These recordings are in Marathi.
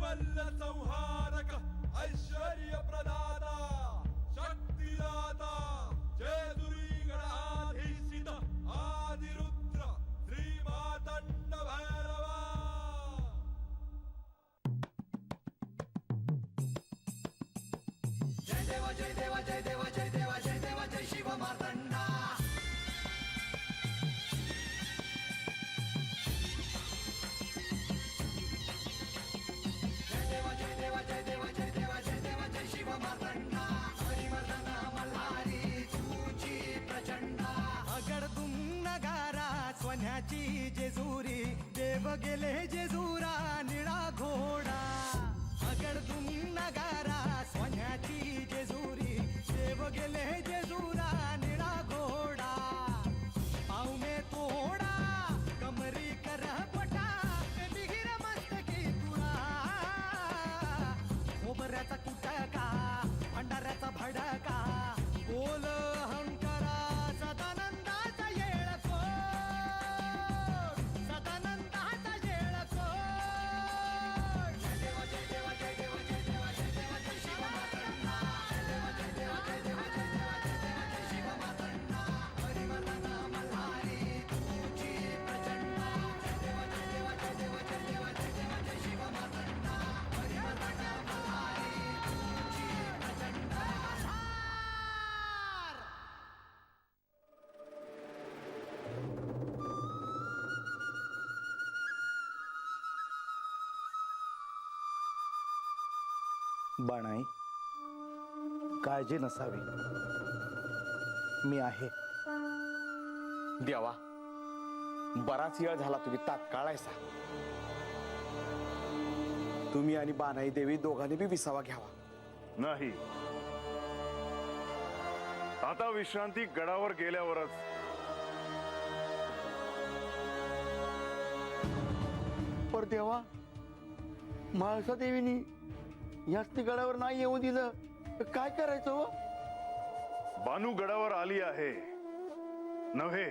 कैवल्य संहारक ऐश्वर्य प्रदाता शक्तिदाता जेजुरी गणाधीशित आदिरुद्र श्री मातंड भैरवा। जय देवा जय देवा जय देवा जय देवा जय देवा जय शिव मार्तंडा। जय देवा जय देवा जय देवा जय देवा जय देवा जय शिव मार्तंडा। हरिवर्धन मल्हारी तुझी प्रचंडा। अगडदुम नगारा सोन्याची जेजुरी देव गेले जेजुरा निळा घोडा। अगडदुम नगारा सोन्याची जेजुरी देव गेले जेजुरा निळा घोडा। पावमे तोडा कमरी कर पटा मिहिर मस्तकी तुळा। खोबऱ्याचा कुटका भंडाऱ्याचा भडका बोल अहंकारा सदानंदाचा येळकोट सदानंदाचा येळकोट। जय देवा जय देवा जय देवा जय देवा जय देवा जय शिव मार्तंडा। जय देवा जय देवा जय देवा जय देवा जय देवा जय शिव मार्तंडा। हरिवर्धन मल्हारी तुझी प्रचंडा। जय देवा जय देवा जय देवा जय देवा जय देवा जय शिव मार्तंडा। हरिवर्धन मल्हारी तुझी प्रचंडा। बाणाई काळजी नसावी, मी आहे. देवा बराच वेळ झाला तुम्ही तात्काळ आहेसा. तुम्ही आणि बाणाई देवी दोघांनी बी विसावा घ्यावा. नाही, आता विश्रांती गडावर गेल्यावरच. पर देवा म्हाळसा देवीनी याच गडावर नाही येऊ दिलं तर काय करायचं हो? बानू गडावर आली आहे नव्हे,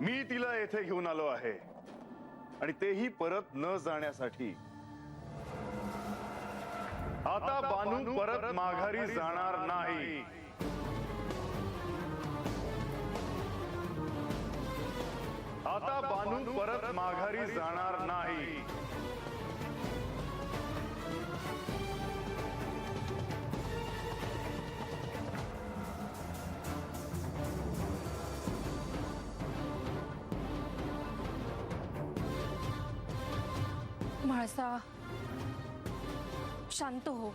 मी तिला येथे घेऊन आलो आहे आणि तेही परत न जाण्यासाठी. आता बानू परत माघारी जाणार नाही. आता बानू परत माघारी जाणार नाही. म्हाळसा शांत हो.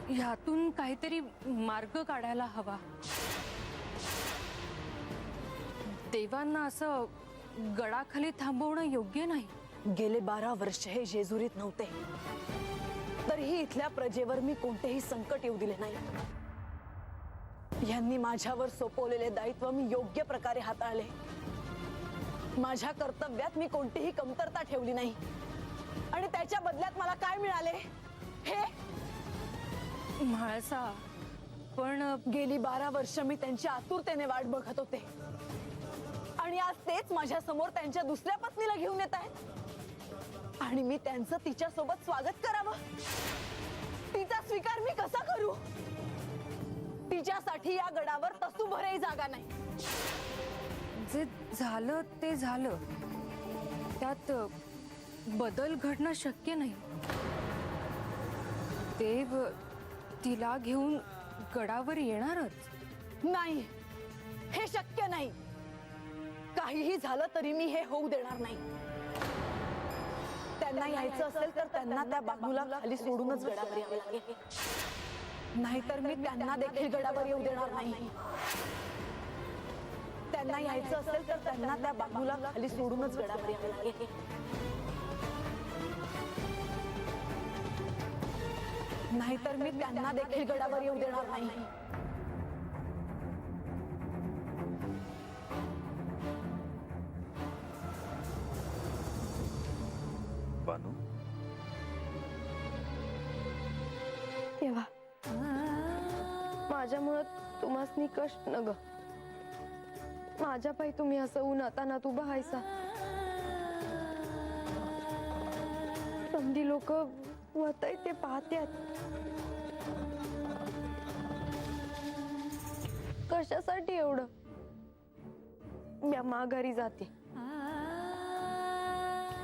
ह्यातून काहीतरी मार्ग काढायला हवा. देवांना असं गडाखाली थांबवणं योग्य नाही. गेले 12 वर्ष हे जेजुरीत नव्हते, तरीही इथल्या प्रजेवर मी कोणतेही संकट येऊ दिले नाही. यांनी माझ्यावर सोपवलेले दायित्व मी योग्य प्रकारे हाताळले. माझ्या कर्तव्यात मी कोणतीही कमतरता ठेवली नाही आणि त्याच्या बदल्यात मला काय मिळाले हे? म्हाळसा पण गेली 12 वर्ष मी त्यांच्या आतुरतेने वाट बघत होते आणि आज तेच माझ्या समोर त्यांच्या दुसऱ्या पत्नीला घेऊन येत आहेत आणि मी त्यांचं तिच्या सोबत स्वागत करावं. तिचा स्वीकार मी कसा करू? तिच्यासाठी या गडावर तसूभरही जागा नाही. जे झालं ते झालं, त्यात बदल घडणं शक्य नाही. देव तिला घेऊन गडावर येणारच नाही. हे शक्य नाही. काहीही झालं तरी मी हे होऊ देणार नाही. त्यांना यायचं असेल तर त्यांना त्या बानूला खाली सोडूनच गडावर यावं लागेल. नाहीतर मी त्यांना देखील गडावर येऊ देणार नाही. त्यांना यायचं असेल तर त्यांना त्या बानूला खाली सोडूनच गडावर यावं लागेल. नाहीतर मी त्यांना देखील गडावर येऊ देणार नाही. बानू तेव्हा माझ्यामुळे तुम्हासनी कष्ट न ग. माझ्या पायी तुम्ही असं उन्हातानात उभा हायसा. समधी लोक होतंय ते पाहत्यात. कशासाठी एवढं? मी माघारी जाते.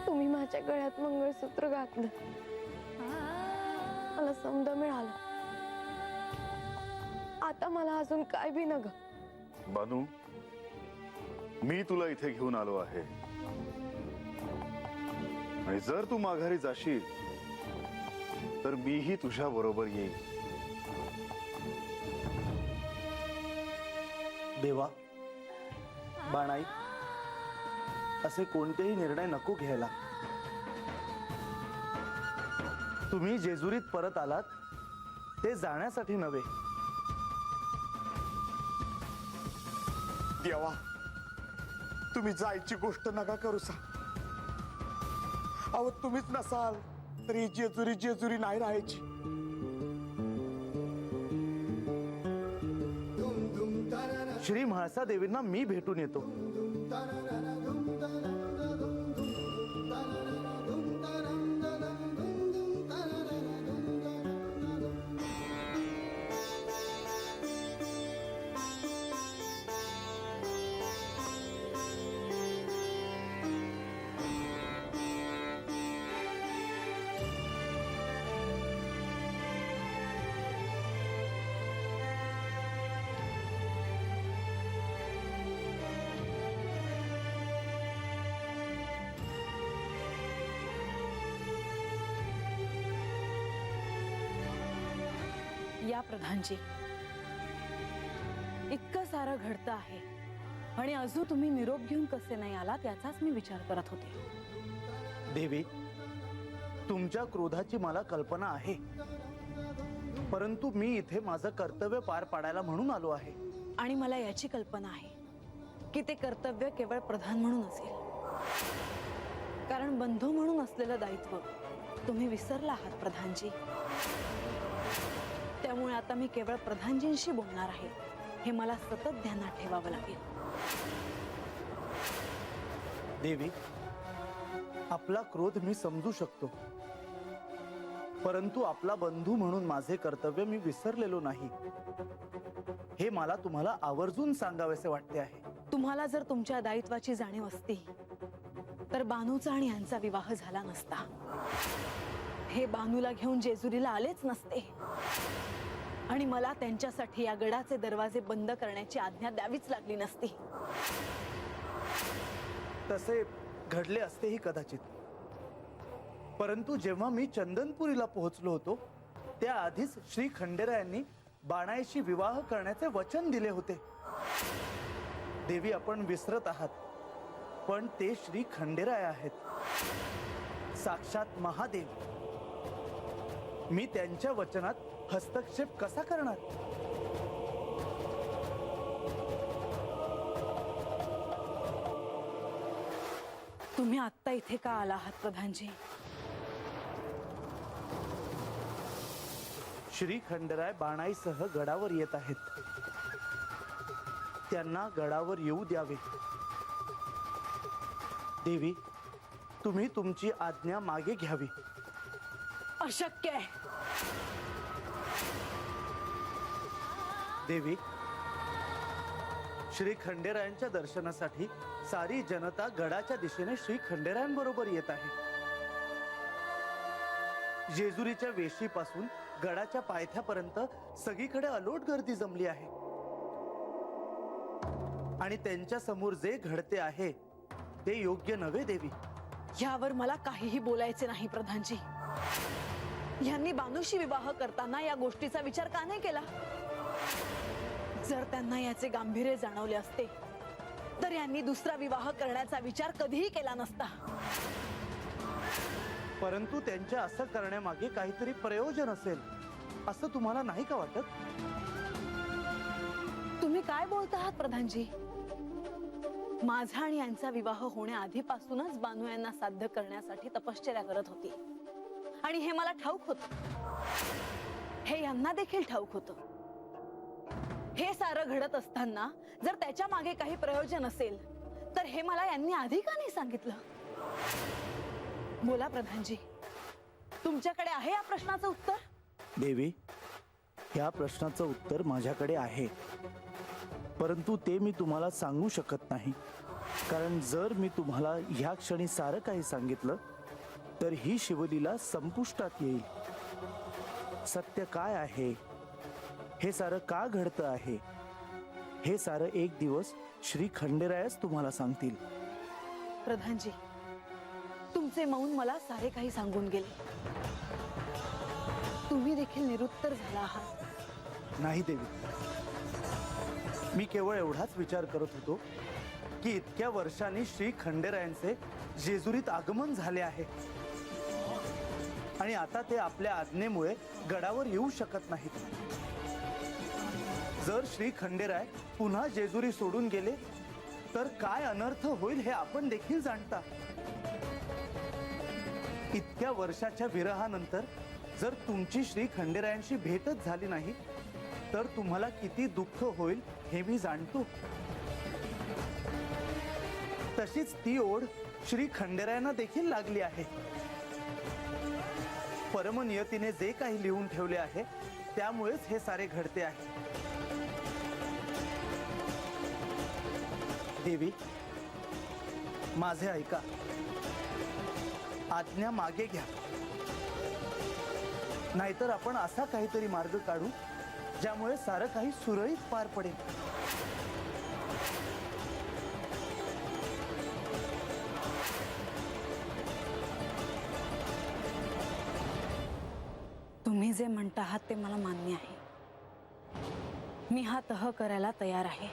तुम्ही माझ्या गळ्यात मंगळसूत्र घातलं, मला समजा मिळालं. आता मला अजून काय बी नग. बानू, मी तुला इथे घेऊन आलो आहे आणि जर तू माघारी जाशील तर मीही तुझ्या बरोबर येईल. देवा, बाणाई, असे कोणतेही निर्णय नको घ्यायला. तुम्ही जेजुरीत परत आलात ते जाण्यासाठी नव्हे. देवा, तुम्ही जायची गोष्ट नका करू सा. अहो, तुम्हीच नसाल तरी जेजुरी जेजुरी नाही राहायची. श्री म्हाळसा देवींना मी भेटून येतो. या प्रधानजी, इतकं सारं घडतं आहे आणि अजून तुम्ही निरोप घेऊन कसे नाही आलात याचाच मी विचार करत होते. देवी, तुमच्या क्रोधाची मला कल्पना आहे, परंतु मी इथे माझं कर्तव्य पार पाडायला म्हणून आलो आहे. आणि मला याची कल्पना आहे की ते कर्तव्य केवळ प्रधान म्हणून असेल, कारण बंधू म्हणून असलेलं दायित्व तुम्ही विसरला आहात प्रधानजी. त्यामुळे आता मी केवळ प्रधानजींशी बोलणार आहे हे मला सतत ध्यानात ठेवावं लागेल. देवी, आपला क्रोध मी समजू शकतो, परंतु आपला बंधू म्हणून माझे कर्तव्य मी विसरलेलो नाही हे मला तुम्हाला आवर्जून सांगावेसे वाटते आहे. तुम्हाला जर तुमच्या दायित्वाची जाणीव असती तर बानूचा आणि यांचा विवाह झाला नसता. हे बानूला घेऊन जेजुरीला आलेच नसते आणि मला त्यांच्यासाठी या गडाचे दरवाजे बंद करण्याची आज्ञा द्यावीच लागली नसती. तसे घडले असतेही कदाचित, परंतु जेव्हा मी चंदनपुरीला पोहोचलो होतो त्याआधीच श्री खंडेरायांनी बाणाईशी विवाह करण्याचे वचन दिले होते. देवी, आपण विसरत आहात, पण ते श्री खंडेराय आहेत, साक्षात महादेव. मी त्यांच्या वचनात हस्तक्षेप कसा करणार? तुम्ही आत्ता इथे का आला आहात प्रधानजी? श्री खंडेराय बाणाईसह गडावर येत आहेत. त्यांना गडावर येऊ द्यावे. देवी, तुम्ही तुमची आज्ञा मागे घ्यावी. अशक्य आहे. देवी, श्री खंडेरायांच्या दर्शनासाठी सारी जनता गडाच्या दिशेने श्री खंडेरायांबरोबर येत आहे. जेजुरीच्या वेशीपासून गडाच्या पायथ्यापर्यंत सगळीकडे अलोट गर्दी जमली आहे आणि त्यांच्या समोर जे घडते आहे ते योग्य नव्हे. देवी, यावर मला काहीही बोलायचे नाही प्रधानजी. यांनी बानूशी विवाह करताना या गोष्टीचा विचार का नाही केला? जर त्यांना याचे गांभीर्य जाणवले असते तर यांनी दुसरा विवाह करण्याचा विचार कधीही केला नसता. परंतु त्यांच्या असं करण्यामागे काहीतरी प्रयोजन असेल असं तुम्हाला नाही का वाटत? तुम्ही काय बोलता आहात प्रधानजी? माझा आणि यांचा विवाह होण्याआधीपासूनच बानू यांना साध्य करण्यासाठी तपश्चर्या करत होती आणि हे मला ठाऊक होतं. हे यांना देखील ठाऊक होतं. हे सारं घडत असताना जर त्याच्या मागे काही प्रयोजन असेल तर हे मला यांनी आधी का नाही सांगितलं? बोला प्रधानजी, तुमच्याकडे आहे या प्रश्नाचं उत्तर? देवी, ह्या प्रश्नाचं उत्तर माझ्याकडे आहे, परंतु ते मी तुम्हाला सांगू शकत नाही. कारण जर मी तुम्हाला ह्या क्षणी सारं काही सांगितलं तर ही शिवलीला संपुष्टात येईल. सत्य काय आहे, हे सारं का घडतं आहे, हे सारं एक दिवस श्री खंडेरायच तुम्हाला सांगतील. प्रधानजी, तुमचे मौन मला सारे काही सांगून गेले. तुम्ही देखील निरुत्तर झाला आहात. नाही देवी, मी केवळ एवढाच विचार करत होतो की इतक्या वर्षांनी श्री खंडेरायांचे जेजुरीत आगमन झाले आहे आणि आता ते आपल्या आज्ञेमुळे गडावर येऊ शकत नाहीत. जर श्री खंडेराय पुन्हा जेजुरी सोडून गेले तर काय अनर्थ होईल हे आपण देखील जाणता. इतक्या वर्षाच्या विरहानंतर जर तुमची श्री खंडेरायांशी भेटच झाली नाही तर तुम्हाला किती दुःख होईल हे मी जाणतो. तशीच ती ओढ श्री खंडेरायांना देखील लागली आहे. परमनियतीने जे काही लिहून ठेवले आहे त्यामुळेच हे सारे घडते आहे. देवी, माझे ऐका, आज्ञा मागे घ्या, नाहीतर आपण असा काहीतरी मार्ग काढू ज्यामुळे सारं काही सुरळीत पार पडेल. तुम्ही जे म्हणता आहात ते मला मान्य आहे. मी हा तह करायला तयार आहे.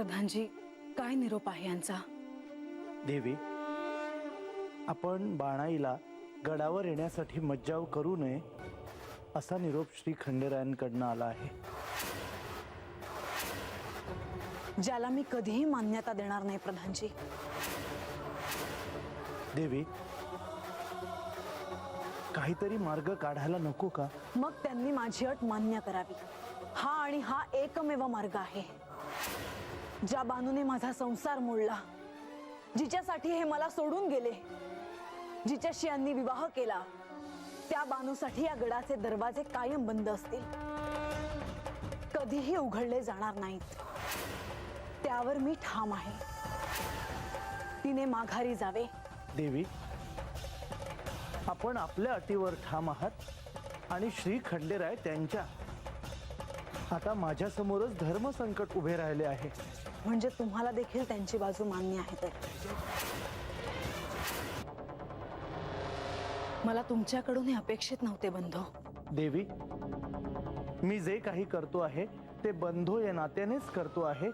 प्रधानजी, काय निरोप आहे यांचा? देवी, आपण बाणाईला गडावर येण्यासाठी मज्जाव करू नये असा निरोप श्री खंडेरायांकडनं आला आहे. ज्याला मी कधीही मान्यता देणार नाही प्रधानजी. देवी, काहीतरी मार्ग काढायला नको का? मग त्यांनी माझी अट मान्य करावी. हा आणि हा एकमेव मार्ग आहे. ज्या बानूने माझा संसार मोडला, जिच्यासाठी हे मला सोडून गेले, जिच्याशी यांनी विवाह केला, त्या बानूसाठी या गडाचे दरवाजे कायम बंद असतील, कधीही उघडले जाणार नाहीत. त्यावर मी ठाम आहे. तिने माघारी जावे. देवी, आपण आपल्या अटीवर ठाम आहात आणि श्री खंडेराय त्यांच्या. आता माझ्या समोरच धर्मसंकट उभे राहिले आहे. म्हणजे तुम्हाला देखील त्यांची बाजू मान्य आहे तर? मला तुमच्याकडून हे अपेक्षित नव्हते बंधू. देवी, मी जे काही करतो आहे ते बंधू या नात्यानेच करतो आहे,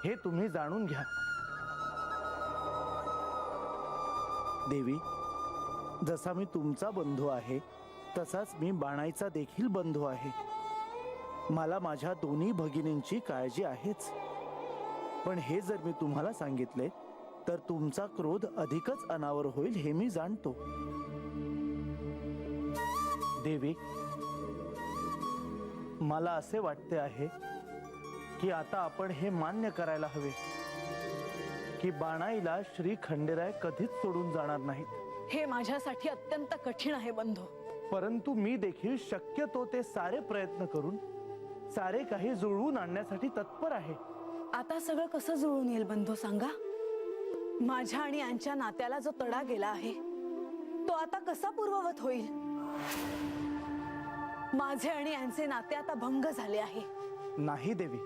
हे तुम्ही जाणून घ्या. देवी, जसा मी तुमचा बंधू आहे तसाच मी बाणाईचा देखील बंधू आहे. मला माझ्या दोन्ही भगिनींची काळजी आहेच. पण हे जर मी तुम्हाला सांगितले तर तुमचा क्रोध अधिकच अनावर होईल हे मी जाणतो. देवी, मला असे वाटते आहे की आता आपण हे मान्य करायला हवे की बाणाईला श्री खंडेराय कधीच सोडून जाणार नाहीत. हे माझ्यासाठी अत्यंत कठीण आहे बंधू. परंतु मी देखील शक्यतो ते सारे प्रयत्न करून सारे काही जुळवून आणण्यासाठी तत्पर आहे. आता सगळं कसं जुळून येईल बंधू सांगा? माझ्या आणि यांच्या नात्याला जो तडा गेला आहे तो आता कसा पूर्ववत होईल? माझे आणि यांचे नाते आता भंग झाले आहे. नाही देवी,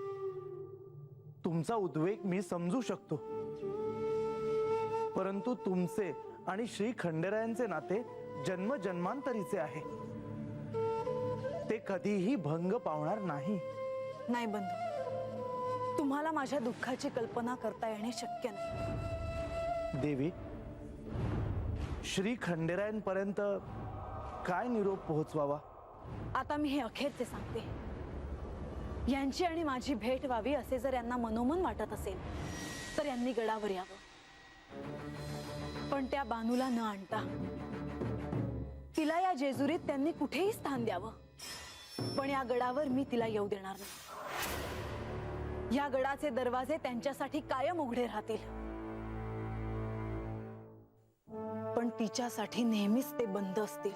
तुमचा उद्वेग मी समजू शकतो, परंतु तुमचे आणि श्री खंडेरायांचे नाते जन्मजन्मांतरीचे आहे. ते कधीही भंग पावणार नाही. नाही बंधू, तुम्हाला माझ्या दुःखाची कल्पना करता येणे शक्य नाही. देवी, श्री खंडेरायांपर्यंत काय निरोप पोहोचवावा? आता मी हे अखेरचे सांगते. यांची आणि माझी भेट व्हावी असे जर यांना मनोमन वाटत असेल तर यांनी गडावर यावं. पण त्या बानूला न आणता तिला या जेजुरीत त्यांनी कुठेही स्थान द्यावं. पण या गडावर मी तिला येऊ देणार नाही. या गडाचे दरवाजे त्यांच्यासाठी कायम उघडे राहतील, पण तिच्यासाठी नेहमीच ते बंद असतील.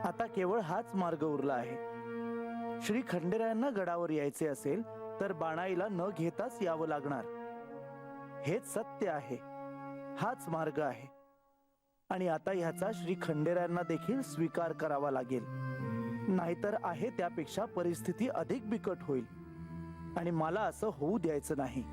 आता केवळ हाच मार्ग उरला आहे. श्री खंडेरायांना गडावर यायचे असेल तर बाणाईला न घेताच यावं लागणार. हेच सत्य आहे, हाच मार्ग आहे. आणि आता ह्याचा श्री खंडेरायांना देखील स्वीकार करावा लागेल. नाहीतर आहे त्यापेक्षा परिस्थिती अधिक बिकट होईल आणि मला असं होऊ द्यायचं नाही.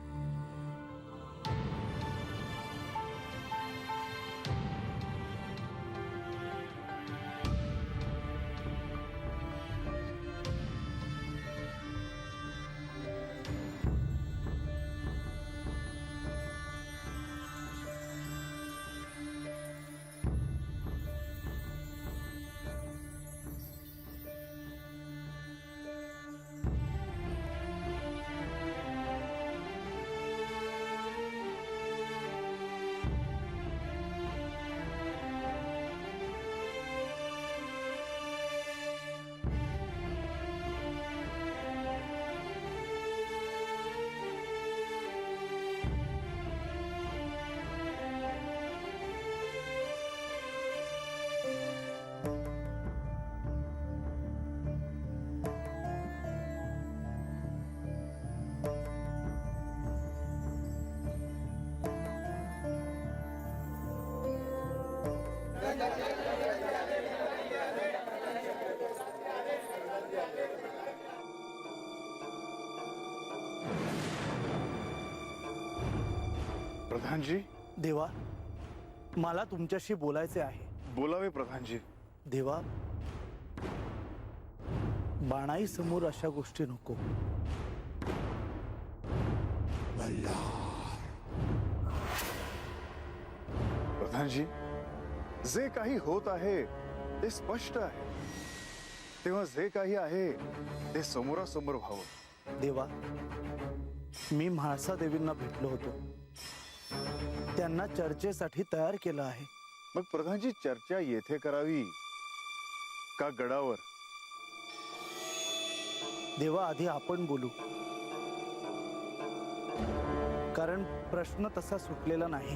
प्रधानजी. देवा, मला तुमच्याशी बोलायचे आहे. बोलावे प्रधानजी. देवा, बाणाई समोर अशा गोष्टी नको. प्रधानजी, जे काही होत आहे ते स्पष्ट आहे. तेव्हा जे काही आहे ते समोरासमोर व्हावं. देवा, मी म्हाळसा देवींना भेटलो होतो. त्यांना चर्चेसाठी तयार केलं आहे. मग प्रधानजी, चर्चा येथे करावी का गडावर? देवा, आधी आपण बोलू, कारण प्रश्न तसा सुटलेला नाही.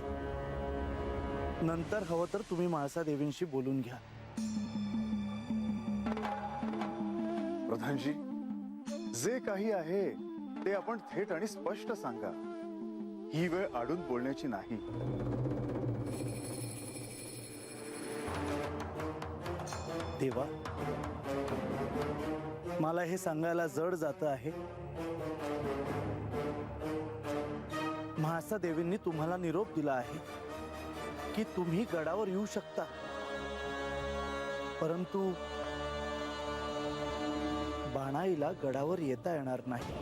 नंतर हवं तर तुम्ही म्हाळसा देवींशी बोलून घ्या. प्रधानजी, जे काही आहे ते आपण थेट आणि स्पष्ट सांगा. ही वेळ आडून बोलण्याची नाही. देवा, मला हे सांगायला जड जात आहे. म्हाळसा देवींनी तुम्हाला निरोप दिला आहे की तुम्ही गडावर येऊ शकता, परंतु बाणाईला गडावर येता येणार नाही.